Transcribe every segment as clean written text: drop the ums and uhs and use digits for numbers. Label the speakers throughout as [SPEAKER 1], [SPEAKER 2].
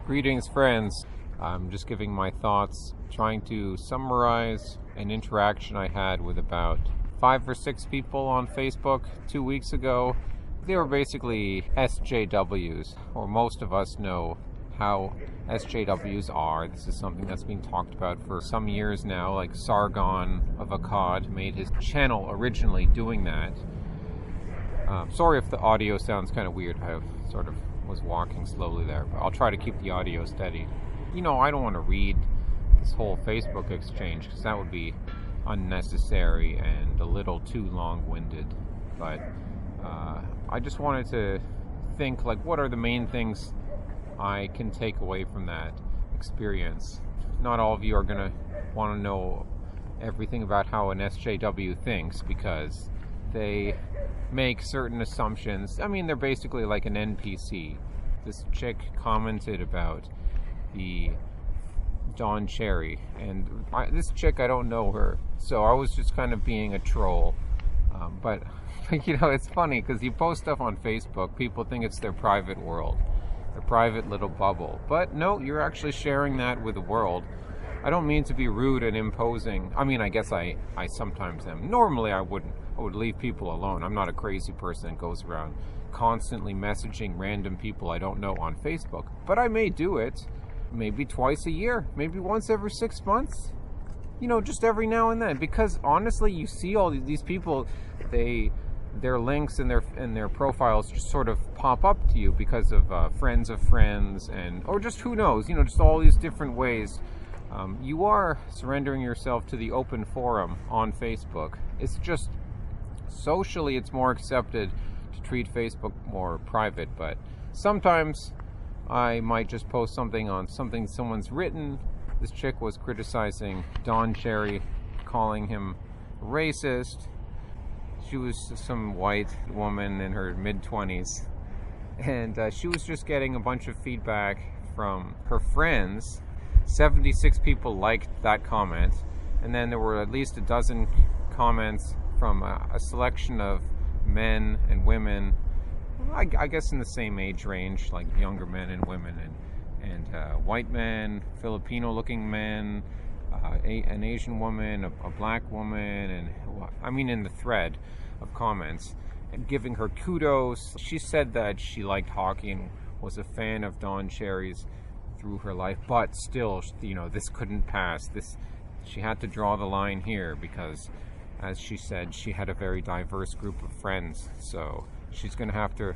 [SPEAKER 1] Greetings, friends. I'm just giving my thoughts, trying to summarize an interaction I had with about 5 or 6 people on Facebook 2 weeks ago. They were basically SJWs, or most of us know how SJWs are. This is something that's been talked about for some years now, like Sargon of Akkad made his channel originally doing that. Sorry if the audio sounds kind of weird. I sort of was walking slowly there, but I'll try to keep the audio steady. I don't want to read this whole Facebook exchange because that would be unnecessary and a little too long-winded, but I just wanted to think, like, what are the main things I can take away from that experience. Not all of you are going to want to know everything about how an SJW thinks because they make certain assumptions. I mean, they're basically like an NPC. This chick commented about the Don Cherry, and this chick, I don't know her, so I was just kind of being a troll. But it's funny because you post stuff on Facebook, people think it's their private world, their private little bubble. But no, you're actually sharing that with the world. I don't mean to be rude and imposing. I mean, I guess I sometimes am. Normally I wouldn't. I would leave people alone. I'm not a crazy person that goes around constantly messaging random people I don't know on Facebook. But I may do it maybe twice a year, maybe once every 6 months. Just every now and then. Because honestly, you see all these people, their links and their profiles just sort of pop up to you because of friends of friends, or just who knows, just all these different ways. You are surrendering yourself to the open forum on Facebook. It's just socially it's more accepted to treat Facebook more private, but sometimes I might just post something on something someone's written. This chick was criticizing Don Cherry, calling him racist. She was some white woman in her mid-20s, and she was just getting a bunch of feedback from her friends. 76 people liked that comment, and then there were at least a dozen comments from a selection of men and women, I guess in the same age range, like younger men and women, and white men, Filipino-looking men, an Asian woman, a black woman, and in the thread of comments, and giving her kudos. She said that she liked hockey and was a fan of Don Cherry's through her life, but still, this couldn't pass. She had to draw the line here because, as she said, she had a very diverse group of friends, so she's going to have to,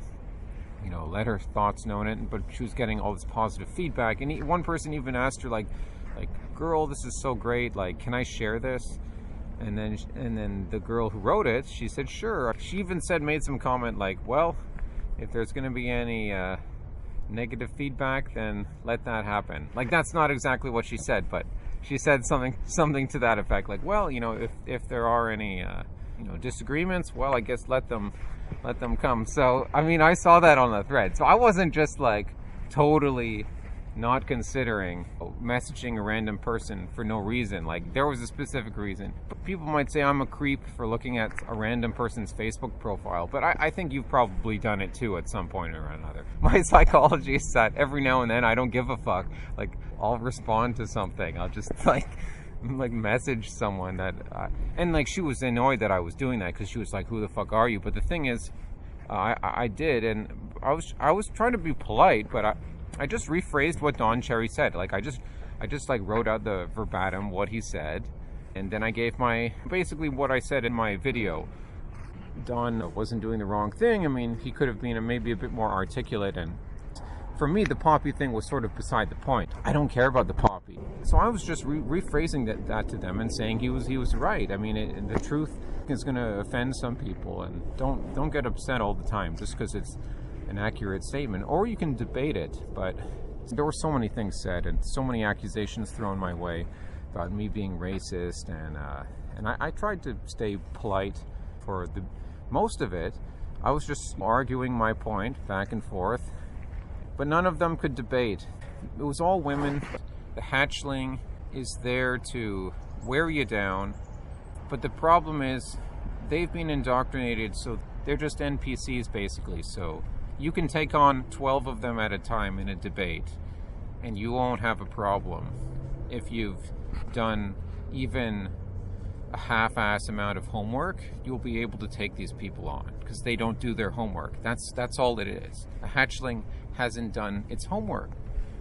[SPEAKER 1] let her thoughts known. But she was getting all this positive feedback, and one person even asked her, like, girl, this is so great, like, can I share this? And then the girl who wrote it, she said sure. She even made some comment like, well, if there's going to be any negative feedback, then let that happen. Like, that's not exactly what she said, but she said something to that effect, like, well, if there are any disagreements, well, I guess let them come. So I saw that on the thread, so I wasn't just like totally not considering messaging a random person for no reason. Like, there was a specific reason. But people might say I'm a creep for looking at a random person's Facebook profile, but I think you've probably done it too at some point or another. My psychology is that every now and then I don't give a fuck. Like, I'll respond to something. I'll just like message someone that and like, she was annoyed that I was doing that because she was like, who the fuck are you? But the thing is, I did, and I was trying to be polite, but I just rephrased what Don Cherry said. Like, I just wrote out the verbatim what he said, and then I gave basically what I said in my video. Don wasn't doing the wrong thing. He could have been maybe a bit more articulate, and for me, the poppy thing was sort of beside the point. I don't care about the poppy. So I was just rephrasing that to them and saying he was right. The truth is going to offend some people, and don't get upset all the time just because it's an accurate statement, or you can debate it. But there were so many things said and so many accusations thrown my way about me being racist, and I tried to stay polite for the most of it. I was just arguing my point back and forth, but none of them could debate. It was all women. The hatchling is there to wear you down, but the problem is they've been indoctrinated, so they're just NPCs basically. So you can take on 12 of them at a time in a debate, and you won't have a problem if you've done even a half-ass amount of homework. You'll be able to take these people on because they don't do their homework. That's all it is. A hatchling hasn't done its homework,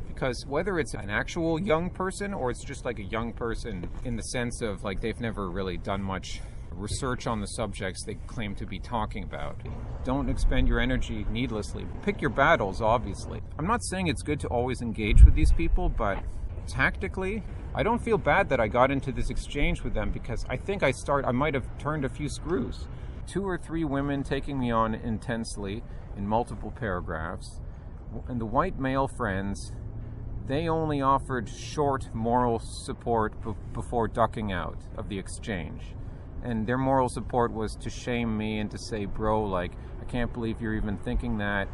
[SPEAKER 1] because whether it's an actual young person or it's just like a young person in the sense of like they've never really done much research on the subjects they claim to be talking about. Don't expend your energy needlessly. Pick your battles, obviously. I'm not saying it's good to always engage with these people, but tactically, I don't feel bad that I got into this exchange with them, because I think I might have turned a few screws. 2 or 3 women taking me on intensely in multiple paragraphs, and the white male friends, they only offered short moral support before ducking out of the exchange. And their moral support was to shame me and to say, bro, like, I can't believe you're even thinking that.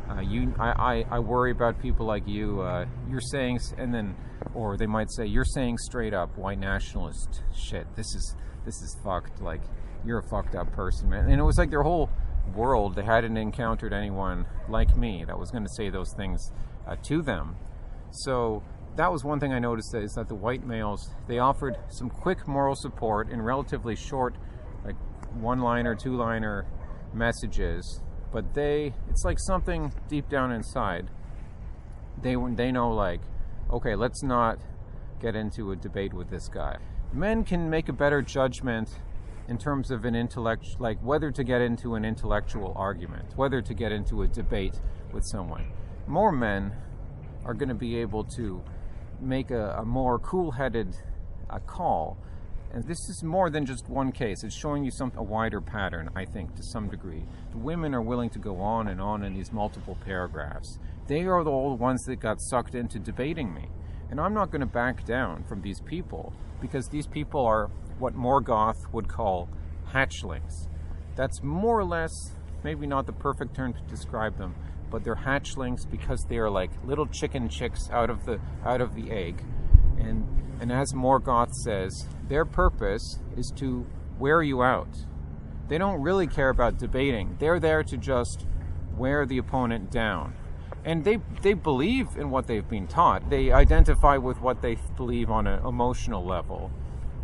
[SPEAKER 1] I worry about people like you. You're saying, and then, or they might say, you're saying straight up white nationalist shit. This is fucked. Like, you're a fucked up person, man. And it was like their whole world. They hadn't encountered anyone like me that was going to say those things to them. So that was one thing I noticed, is that the white males, they offered some quick moral support in relatively short, like 1-liner, 2-liner messages. But it's like something deep down inside. They know, like, okay, let's not get into a debate with this guy. Men can make a better judgment in terms of an intellect, like whether to get into an intellectual argument, whether to get into a debate with someone. More men are going to be able to make a more cool-headed call. And this is more than just one case. It's showing you a wider pattern, I think, to some degree. The women are willing to go on in these multiple paragraphs. They are the old ones that got sucked into debating me. And I'm not going to back down from these people, because these people are what Morgoth would call hatchlings. That's more or less, maybe not the perfect term to describe them, but they're hatchlings because they are like little chicken chicks out of the egg. And as Morgoth says, their purpose is to wear you out. They don't really care about debating. They're there to just wear the opponent down. And they believe in what they've been taught. They identify with what they believe on an emotional level.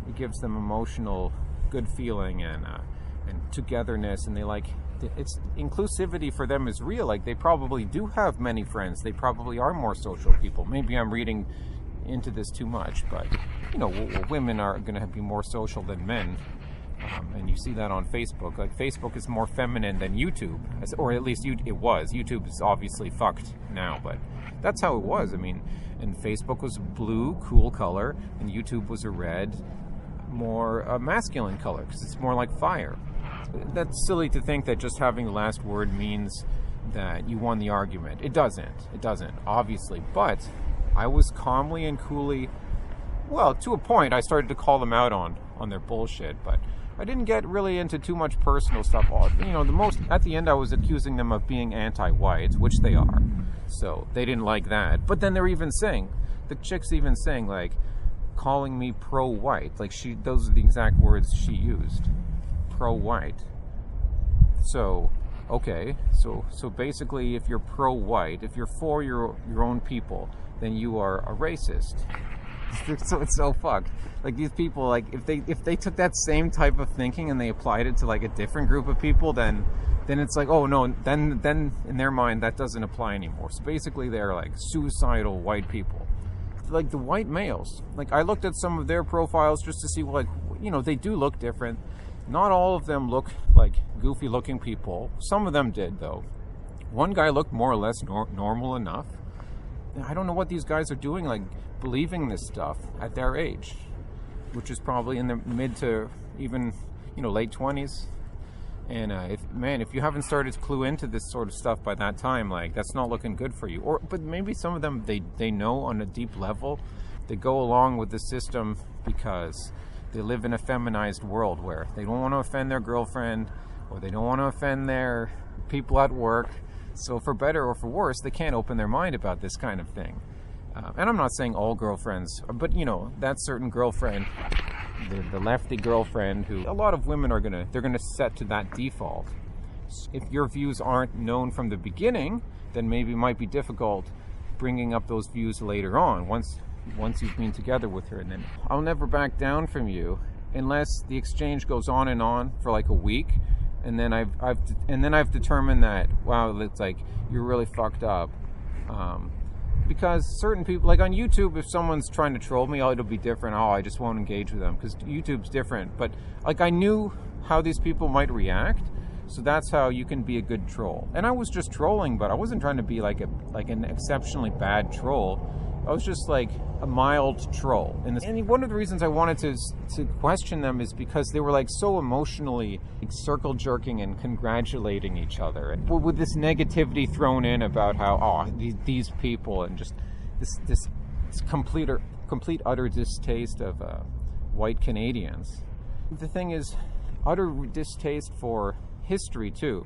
[SPEAKER 1] It gives them emotional good feeling and togetherness, and it's inclusivity for them is real. Like, they probably do have many friends. They probably are more social people. Maybe I'm reading into this too much, but women are going to be more social than men, and you see that on Facebook. Like, Facebook is more feminine than YouTube, or at least it was. YouTube is obviously fucked now, but that's how it was. I mean, and Facebook was blue, cool color, and YouTube was a red, more masculine color, because it's more like fire. That's silly to think that just having the last word means that you won the argument. It doesn't, obviously, but I was calmly and coolly, well, to a point, I started to call them out on their bullshit, but I didn't get really into too much personal stuff. At the end, I was accusing them of being anti-white, which they are, so they didn't like that. But then the chick's even saying, like, calling me pro-white, like those are the exact words she used, pro-white. So, okay, so basically, if you're pro-white, if you're for your own people, then you are a racist. So it's so fucked. Like, these people, like, if they took that same type of thinking and they applied it to like a different group of people, then it's like, oh no, then in their mind that doesn't apply anymore. So basically, they're like suicidal white people. Like the white males, like, I looked at some of their profiles just to see, like, they do look different. Not all of them look like goofy looking people. Some of them did, though. One guy looked more or less normal enough. I don't know what these guys are doing, like, believing this stuff at their age, which is probably in the mid to even, late 20s. And if you haven't started to clue into this sort of stuff by that time, like, that's not looking good for you. But maybe some of them, they know on a deep level, they go along with the system because they live in a feminized world where they don't want to offend their girlfriend, or they don't want to offend their people at work. So for better or for worse, they can't open their mind about this kind of thing. And I'm not saying all girlfriends, but that certain girlfriend, the lefty girlfriend, who a lot of women they're gonna set to that default. If your views aren't known from the beginning, then maybe it might be difficult bringing up those views later on, once you've been together with her. And then, I'll never back down from you unless the exchange goes on and on for like a week, and then I've determined that, wow, it's like you're really fucked up. Because certain people, like on YouTube, if someone's trying to troll me, it'll be different. I just won't engage with them because YouTube's different. But like, I knew how these people might react, so that's how you can be a good troll. And I was just trolling, but I wasn't trying to be like an exceptionally bad troll. I was just like a mild troll. And one of the reasons I wanted to question them is because they were like so emotionally circle jerking and congratulating each other, and with this negativity thrown in about how these people, and just this complete utter distaste of white Canadians. The thing is, utter distaste for history too.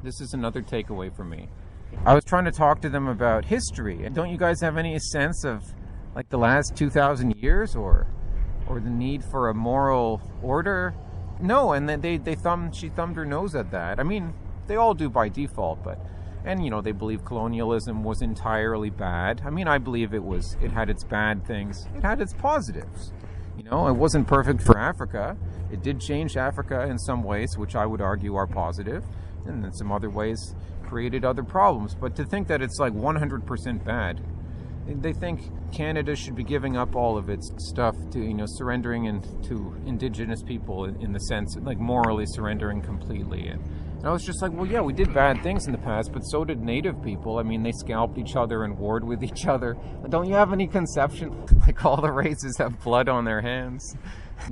[SPEAKER 1] This is another takeaway for me. I was trying to talk to them about history, and don't you guys have any sense of like the last 2,000 years or the need for a moral order? No, and then she thumbed her nose at that. I mean, they all do by default, and they believe colonialism was entirely bad. I mean, I believe it had its bad things. It had its positives. It wasn't perfect for Africa. It did change Africa in some ways, which I would argue are positive, and in some other ways created other problems. But to think that it's like 100% bad, they think Canada should be giving up all of its stuff to, surrendering to indigenous people in the sense, like morally surrendering completely. And I was just like, well, yeah, we did bad things in the past, but so did native people. I mean, they scalped each other and warred with each other. Don't you have any conception? Like, all the races have blood on their hands.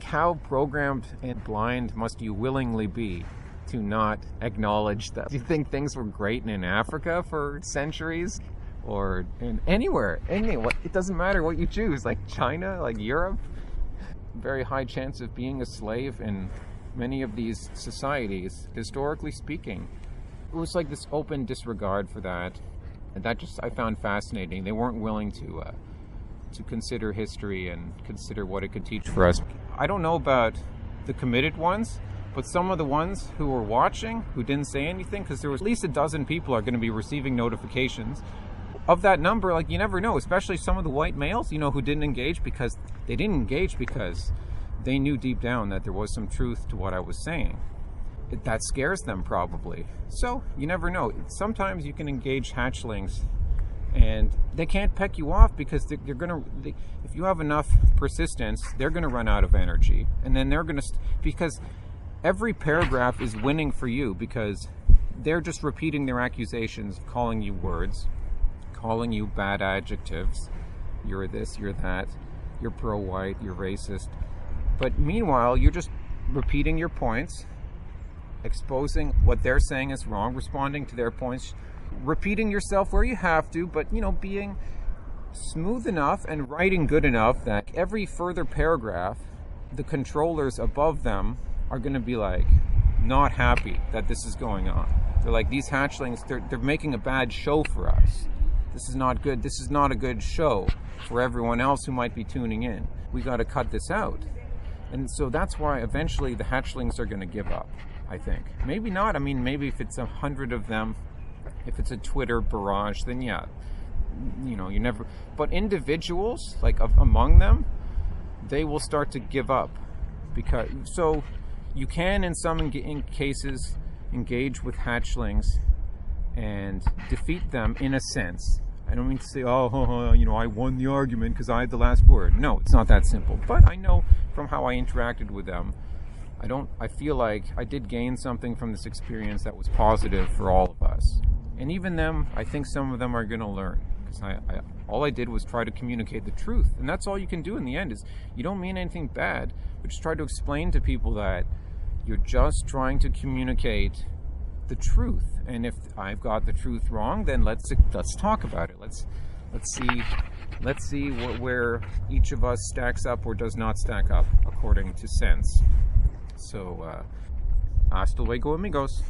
[SPEAKER 1] How programmed and blind must you willingly be to not acknowledge that? Do you think things were great in Africa for centuries? Or in anywhere? It doesn't matter what you choose. Like China, like Europe. Very high chance of being a slave in many of these societies, historically speaking. It was like this open disregard for that. And that I found fascinating. They weren't willing to consider history and consider what it could teach for us. I don't know about the committed ones, but some of the ones who were watching, who didn't say anything, because there was at least a dozen people are going to be receiving notifications. Of that number, like, you never know, especially some of the white males, who didn't engage because they knew deep down that there was some truth to what I was saying. That scares them probably. So you never know. Sometimes you can engage hatchlings and they can't peck you off because if you have enough persistence, they're going to run out of energy. And then because every paragraph is winning for you, because they're just repeating their accusations, calling you words, calling you bad adjectives. You're this, you're that, you're pro-white, you're racist. But meanwhile, you're just repeating your points, exposing what they're saying is wrong, responding to their points, repeating yourself where you have to, but being smooth enough and writing good enough that every further paragraph, the controllers above them are going to be like not happy that this is going on. They're like, these hatchlings, they're making a bad show for us. This is not good. This is not a good show for everyone else who might be tuning in. We got to cut this out. And so that's why eventually the hatchlings are going to give up, I think. Maybe not. I mean, maybe if it's 100 of them, if it's a Twitter barrage, then yeah, you never. But individuals, like among them, they will start to give up. So you can, in some cases, engage with hatchlings and defeat them in a sense. I don't mean to say, I won the argument because I had the last word. No, it's not that simple. But I know from how I interacted with them, I feel like I did gain something from this experience that was positive for all of us. And even them, I think some of them are going to learn. Because all I did was try to communicate the truth. And that's all you can do in the end, is you don't mean anything bad, but just try to explain to people that you're just trying to communicate the truth. And if I've got the truth wrong, then let's talk about it. Let's see where each of us stacks up or does not stack up according to sense. So hasta luego, amigos.